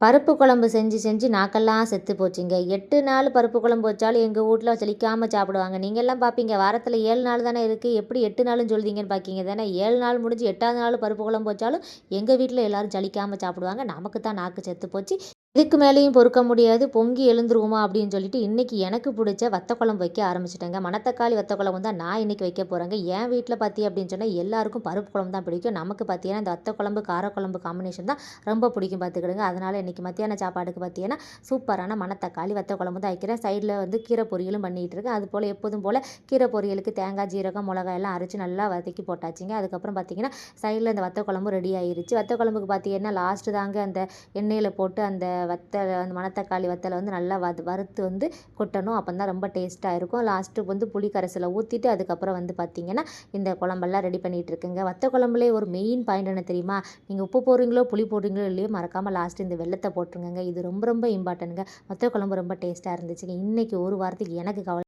பருப்பு குழம்பு செஞ்சு செஞ்சு நாக்கெல்லாம் செத்து போச்சுங்க. 8 நாள் பருப்பு குழம்பு வச்சாலும் எங்கள் வீட்ல சலிக்காம சாப்பிடுவாங்க. நீங்கள்லாம் பார்ப்பீங்க வாரத்தில் 7 நாள் தானே இருக்குது, எப்படி 8 நாளுன்னு சொல்லுதீங்கன்னு பார்க்கீங்க தானே. 7 நாள் முடிஞ்சு 8வது நாள் பருப்பு குழம்பு வச்சாலும் எங்கள் வீட்டில் எல்லோரும் சலிக்காமல் சாப்பிடுவாங்க. நமக்கு தான் நாக்கு செத்து போச்சு. இதுக்கு மேலேயும் பொறுக்க முடியாது, பொங்கி எழுந்துருவோமா அப்படின்னு சொல்லிட்டு இன்றைக்கி எனக்கு பிடிச்ச வத்த குழம்பு வைக்க ஆரம்பிச்சிட்டேங்க. மணத்தக்காளி வத்த குழம்பு தான் நான் இன்றைக்கி வைக்க போகிறேங்க. என் வீட்டில் பார்த்தி அப்படின்னு சொன்னால் எல்லாருக்கும் பருப்பு குழம்பு தான் பிடிக்கும். நமக்கு பார்த்தீங்கன்னா இந்த வத்த குழம்பு காரக்குழம்பு காம்பினேஷன் தான் ரொம்ப பிடிக்கும் பார்த்துக்கிடுங்க. அதனால் இன்றைக்கி மத்தியான சாப்பாடுக்கு பார்த்தீங்கன்னா சூப்பரான மணத்தக்காளி வத்த குழம்பு தான் வைக்கிறேன். சைடில் வந்து கீரை பொரியலும் பண்ணிகிட்டு இருக்கேன். அது போல் எப்போதும் போல் கீரை பொரியலுக்கு தேங்காய், ஜீரகம், மிளகாய் எல்லாம் அரைச்சி நல்லா வதக்கி போட்டாச்சுங்க. அதுக்கப்புறம் பார்த்தீங்கன்னா சைடில் இந்த வத்த குழம்பு ரெடி ஆயிருச்சு. வத்த குழம்புக்கு பார்த்தீங்கன்னா லாஸ்ட்டு தாங்க அந்த எண்ணெயில் போட்டு அந்த வத்தல் அந்த மணத்தக்காளி வத்தலை வந்து நல்லா வறுத்து வந்து கொட்டணும். அப்போ தான் ரொம்ப டேஸ்ட்டாக இருக்கும். லாஸ்ட்டுக்கு வந்து புளி கரைசலை ஊற்றிட்டு அதுக்கப்புறம் வந்து பார்த்திங்கன்னா இந்த குழம்பெல்லாம் ரெடி பண்ணிகிட்டு இருக்குங்க. வத்த குழம்புலேயே ஒரு மெயின் பாயிண்ட் என்ன தெரியுமா? நீங்கள் உப்பு போடுறீங்களோ புளி போடுறீங்களோ இல்லையோ மறக்காமல் லாஸ்ட்டு இந்த வெல்லத்தை போட்டுருங்க. இது ரொம்ப ரொம்ப இம்பார்ட்டன்ட்ங்க. வத்த குழம்பு ரொம்ப டேஸ்ட்டாக இருந்துச்சுங்க. இன்றைக்கி ஒரு வாரத்துக்கு எனக்கு கவலை